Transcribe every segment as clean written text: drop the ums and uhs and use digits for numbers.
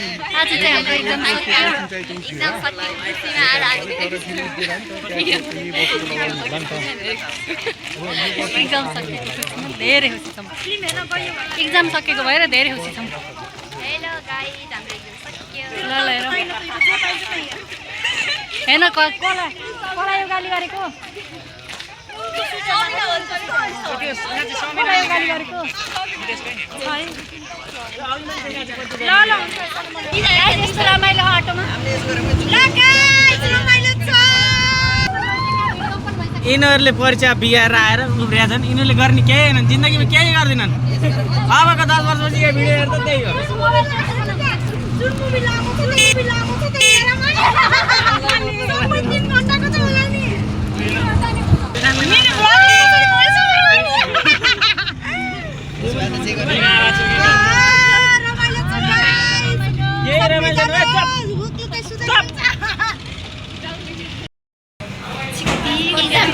आज चाहिँ हाम्रो एक्जाम सकियो खुसीमा आएर एक्जाम सकिएको धेरै खुसी छौँ एक्जाम सकेको भएर धेरै खुसी छौँ हेलो गाइस हाम्रो एक्जाम सकियो ल ल हेर्न कसलाई यो गाली गरेको रमाइलो अटोमा यिनीहरूले परीक्षा बिगाएर आएर उब्रिया छन् यिनीहरूले गर्ने केही होइन जिन्दगीमा केही गर्दैनन् अबको 10 वर्षपछि यो भिडियो हेर्दा त्यही हो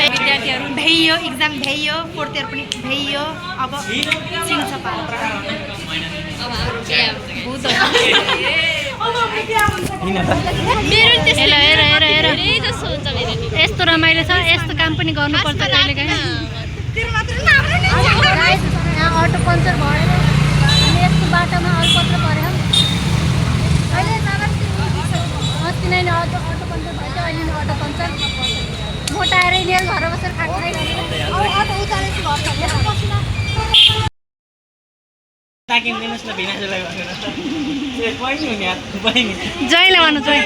विद्यार्थीहरू भ्याइयो एक्जाम भ्याइयो फोर्थ इयर पनि भ्याइयो अब सिङ्छ यस्तो रमाइलो छ यस्तो काम पनि गर्नुपर्छ कहिलेकाहीँ अटो पङ्चर भएन अनि यस्तो बाटोमा अलपत्र पऱ्यो अस्ति नै अटो पङ्चर भएछ अहिले अटो पङ्चर मोटाएर यिनीहरू घर बसेर खाँदै अटो उतारेको जयले भन्नु जय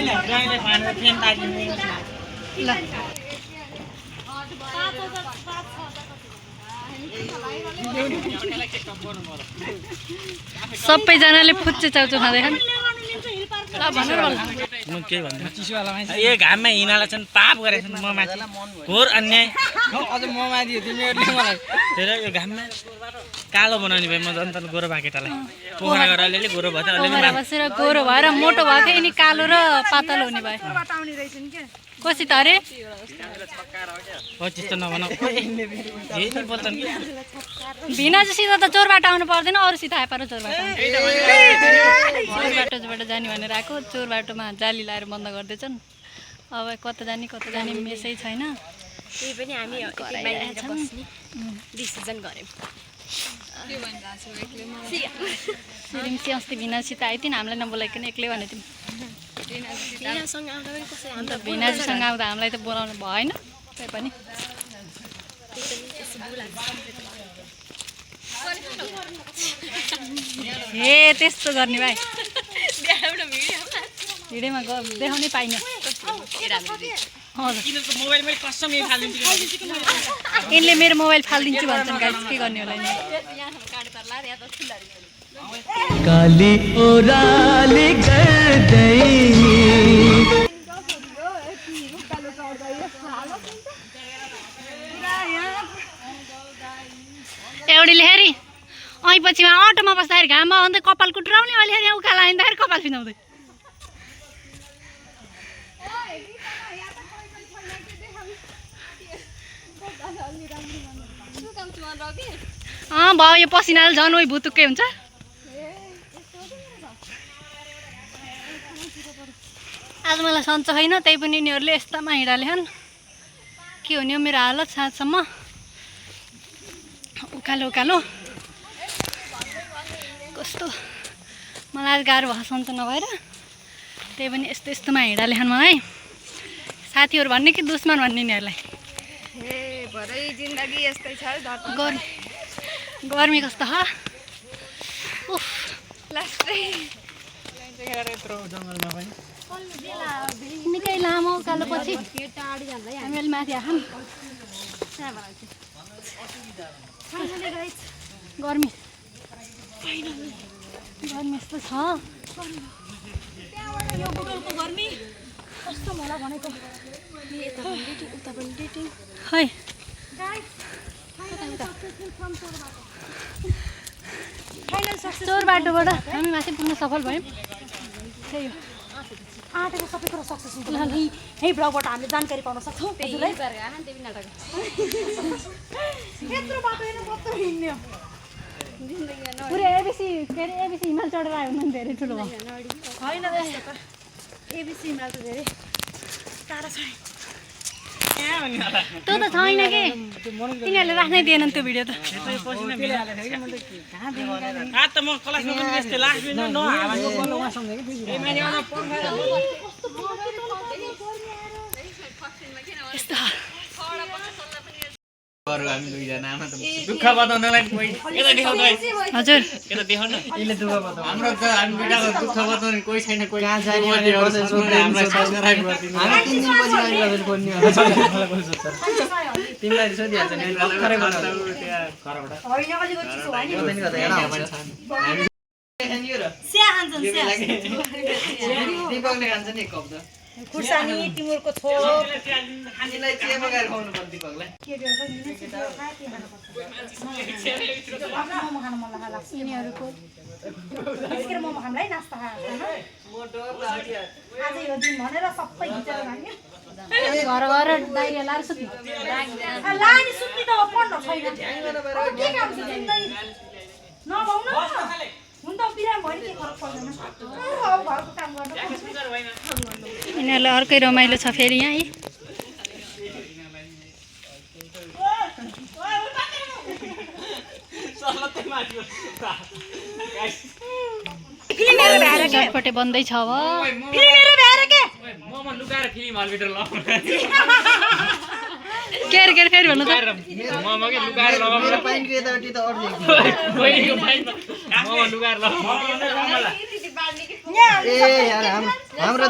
ल सबैजनाले फुच्चे चाउचु खाँदैछन् यो घाममा हिँडाला छन् पाप गरेका छन् म माथि घोर अन्याय अझ म माथि तिमीहरूले मलाई धेरै यो घाममा कालो बनाउने भए म जनताले गोरो भाकेटालाई पोखरा गरेर अलिअलि गोरो भयो पोखरा बसेर गोरो भएर मोटो भएको थियो यिनी कालो र पातलो हुने भयो कसी त अरे त्यस्तो नभन भिना जसित त चोरबाट आउनु पर्दैन अरूसित आए पर चोर बाटोबाट जाने भनेर आएको चोर बाटोमा जाली लाएर बन्द गर्दैछन् अब कता जाने मेसै छैन त्यही पनि हामी डिसिजन गर्यौँ सिरिमसी अस्ति भिनासित आइथिन् हामीलाई नबोलाइकन एक्लै भनेको थियौँ भिनाजीसँग आउँदा हामीलाई त बोलाउनु भएन त्यही पनि हे त्यस्तो गर्ने भाइ भिडियोमा देखाउनै पाइनँ यिनले मेरो मोबाइल फालिदिन्छु भन्छन् गाइस के गर्ने होला काली ओराली गर्दै एउटीले हेरी अँ पछिमा अटोमा बस्दाखेरि घाममा अन्त कपाल कुटुराउने अहिले यहाँ उकालो आइँदाखेरि कपाल फिनाउँदै भयो यो पसिनाले झन् उही भुतुक्कै हुन्छ आज मलाई सन्चो छैन त्यही पनि यिनीहरूले यस्तामा हिँडालेछन् के हुने हो मेरो हालत साँझसम्म उकालो कस्तो मलाई आज गाह्रो भएको सन्चो नभएर त्यही पनि यस्तोमा हिँडालेछन् मलाई साथीहरू भन्ने कि दुश्मन भन्ने यिनीहरूलाई गर्मी कस्तो छ निकै लामो उकालो पछि हामीले माथि आँखा गर्मी यस्तो छ खै चोर बाटोबाट हामी माथि पुग्न सफल भयौँ त्यही हो आँटेको सबै कुरा सक्सेस हुन्छ यही ब्लगबाट हामीले जानकारी पाउन सक्छौँ यत्रो बाटो होइन कस्तो हिँड्ने हो पुरै एबिसी के अरे एबिसी हिमाल चढेर आयो भने धेरै ठुलो भयो होइन त्यस्तो त एबिसी हिमाल त धेरै टाढा छ त्यो त छैन के तिनीहरूले राख्नै दिएनन् त्यो भिडियो त त म क्लासमा पनि त्यस्तै लास्ट बेन्चमा नहावाको बोल्नु उहाँ सम्झेको ए मैले आउन यस्तो हामी दुईजना आमा त दुःख बताउनलाई कोही यता देखाउनु है हजुर यता देखाउनु यसले दुःख बताउनु हाम्रो त हामी बेटाको दुःख बताउने कोही छैन कोही कहाँ जाने भने हामीलाई सब्स्क्राइब गरिदिनु हामी 3 दिन पछि आइरहेको फोन नि होला कोही सोध्छ तिमीलाई सोधिहाल्छ नि खरै गर्छ त्यहाँ घरबाट होइन अलिकति चिसो भयो नि गर्दा यहाँ आउँछ स्या खान्छन् स्या दिपकले खान्छ नि एक कप त खुर्सानी टिमुरको थोक खानीलाई चिया बगाएर खुवाउनु पर्छ दिपकलाई मोमो खान मन लाग्छ यिनीहरूको मोमो खानलाई नास्ता आज यो दिन भनेर सबै घिचेर लाग्यो घर घर डाइरिया लाएर सुत्नु लानी सुत्ती त पढ्न छैन के काम छ तिमीलाई नभौ न हुन त बिराम भयो नि के फरक पर्दैन अब घरको काम गर्नु यिनीहरूलाई अर्कै रमाइलो छ फेरि यहाँ है चटपटे बन्दैछ अब ममा लुकाएर फिल्म हलभित्र लगाउनु के अरे फेरि भन्नु त ममा के लुकाएर लगाउनु पाइनको यतापट्टि त अड्दै पहिलेको पाइनमा ममा लुकाएर लगाउनु ए यार हाम्रो त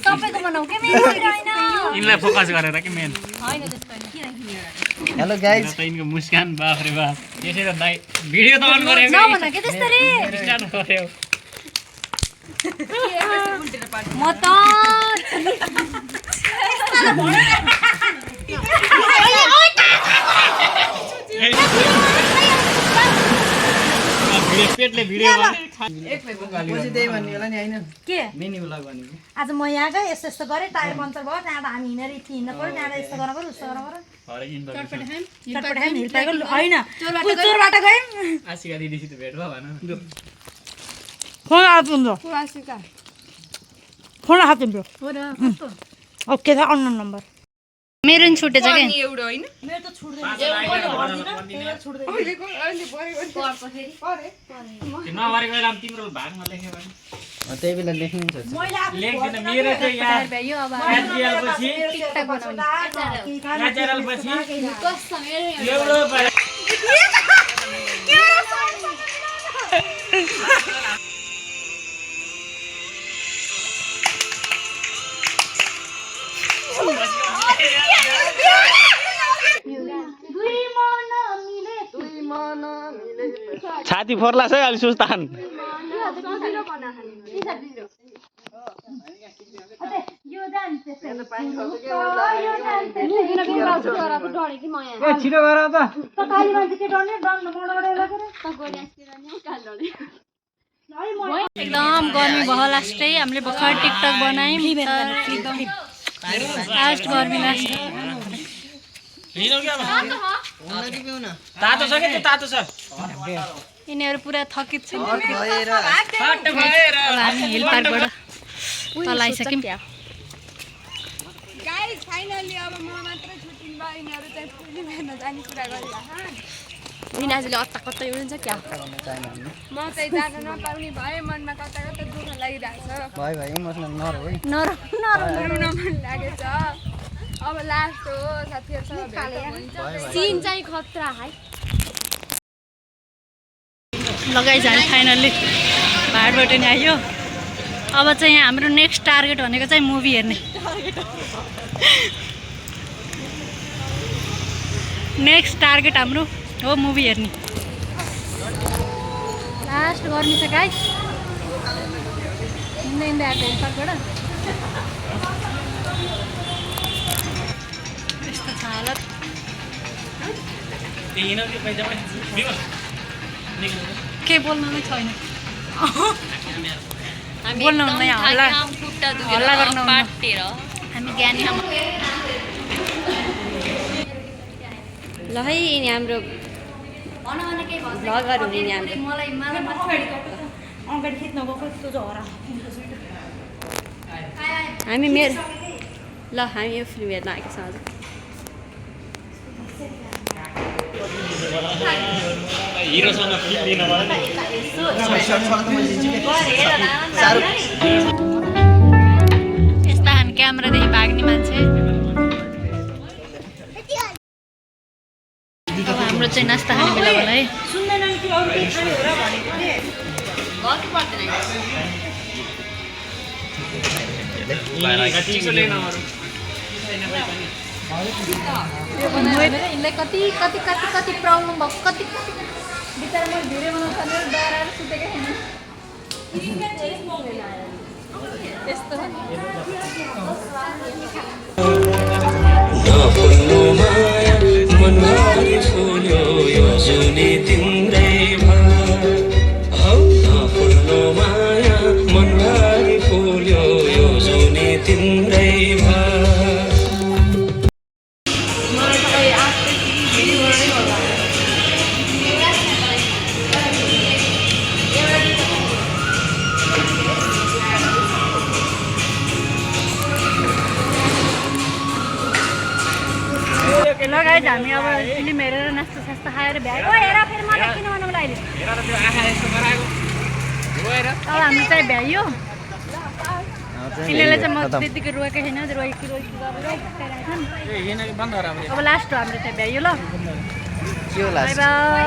सबैको बनाऊ के मेरो होइन यिनलाई फोकस गरेर के मेन होइन त्यस्तो होइन हेलो गाइज यिनको मुस्कान बाफ रे बाफ यसै त दाइ भिडियो त अन गरेको नभन के त्यसरी स्टार्ट गर्यो म त पेटले भिडियो के मिनी ब्लग भनेको आज म यहाँ गएँ यस्तो यस्तो गरेँ टायर पङ्चर भयो त्यहाँबाट हामी हिँडेर यति हिँड्नु पऱ्यो त्यहाँबाट यस्तो गर्न पऱ्यो उस्तो गर्न पऱ्यो चटपटे खायौँ हिलपाइको होइन चोरबाट गयौँ आशिका दिदीसित भेट भयो भन न फोन हात हुन्छ फोन हात हुन्छ ओके छ अननोन नम्बर मेरो नि छुटेछ के मेरो त छुट्दैन नभरेको बेला तिम्रो भागमा लेख्यो भने त्यही बेला लेख्नुहुन्छ लेख्दैन मेरो चाहिँ यार एचडिएल पछि एचडिएल पछि एउटो छाती फोर्ला छ अलि सुस्तान छिटो गर त एकदम गर्मी भयो लास्टै हामीले भर्खर टिकटक बनायौँ लास्ट गर्मी लास्ट तातो छ के त्यो तातो छ यिनीहरू पुरा थकित छन् अब हामी हिल पार्कबाट तल आइसक्यौँ गाइस फाइनली अब म मात्रै छुट्टिनु भयो यिनीहरू चाहिँ फिल्म हेर्न जाने कुरा गरिरहेको विनाजुले अत्ता कतै हुन्छ क्या म चाहिँ जान नपाउने भए मनमा कता कता दुःख लागिरहेको छ रुन मन लागेछ अब लास्ट हो साथीहरूसँग सिन चाहिँ खतरा है लगाइज हामी फाइनल्ली भाडबाट नि आयो अब चाहिँ यहाँ हाम्रो नेक्स्ट टार्गेट भनेको चाहिँ मुभी हेर्ने नेक्स्ट टार्गेट हाम्रो हो मुभी हेर्ने लास्ट गर्मी छ गाइस हिँड्दै हिँड्दै आएको हिल पार्कबाट यस्तो छ हालत के बोल्नु नै छैन बोल्नु हुँदैन हल्ला गर्नु हामी ज्ञानी ल है यिनी हाम्रो भ्लगर हुने नि हाम्रो मलाई अगाडि खिच्न गएको त्यो झरा हामी मेरो ल हामी यो फिल्म हेर्न आएको छौँ आज हिरोसँग फिल्म लिन यस्ता हामी क्यामेरादेखि भाग्ने मान्छे अब हाम्रो चाहिँ नास्ता खाने बेला होला है सुन्दैनन् कि अरू केही खाने हो र भनेको यिनलाई कति कति कति कति प्रब्लम भएको कति कति बिचरा मैले भिडियो बनाउनु पर्ने डराएर सुतेकै छैन त्यस्तो मनभरि फुल्यो यो जुनी तिम्रै फुल्लो माया मनभरि फुल्यो यो जुनी तिम्रै लगाएर हामी अब फिल्म हेरेर नास्ता सास्ता खाएर भ्यायो हेर फेरि मलाई किन बनाउनु अहिले अब हामी चाहिँ भ्यायो यिनीहरूले चाहिँ म त्यतिकै रोएकै छैन रोएकी अब लास्ट हो हाम्रो चाहिँ भ्यायो ल बाई बाई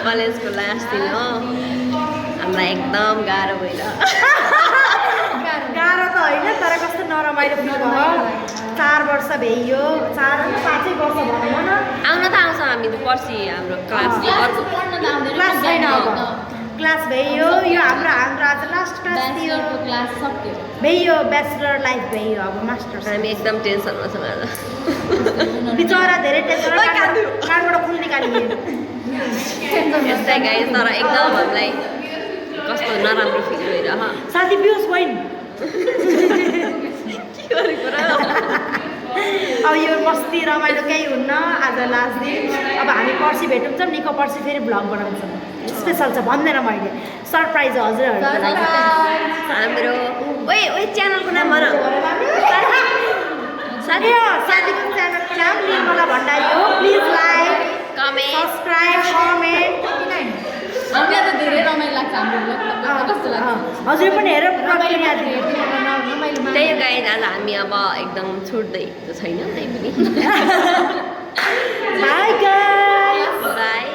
कलेजको लास्ट दिन हो हामीलाई एकदम गाह्रो भइल गाह्रो त होइन तर कस्तो नरमाइलो पनि भयो 4 वर्ष भइयो 4 5 वर्ष भनौँ न आउन त आउँछ हामी पर्सि हाम्रो क्लास क्लास छैन अब क्लास भइयो यो हाम्रो आज लास्ट क्लास थियो क्लास सक्यो भइयो ब्याचलर लाइफ भइयो अब मास्टर्स हामी एकदम टेन्सनमा छौँ आज बिचरा धेरै टेन्सन कानबाट फुल निकालिए यस्तै गाइस तर एकदम हामीलाई कस्तो नराम्रो फिल भइरह साथी पियुष होइन अब यो मस्ती रमाइलो केही हुन्न आज लास्ट दिन अब हामी पर्सि भेटौँ निको पर्सि फेरि भ्लग बनाउँछौँ स्पेसल छ भन्दैन मैले सरप्राइज हो हजुरहरूको लागि हाम्रो ओइ च्यानलको नाम भन साथीको च्यानलको नाम निर्मला भण्डारी हो please like comment subscribe comment हामीलाई त धेरै रमाइलो लाग्छ हाम्रो कस्तो लाग्छ हजुर पनि हेर त्यही हो गाइस आज हामी अब एकदम छुट्दै छैन त्यही पनि बाई गाइस बाई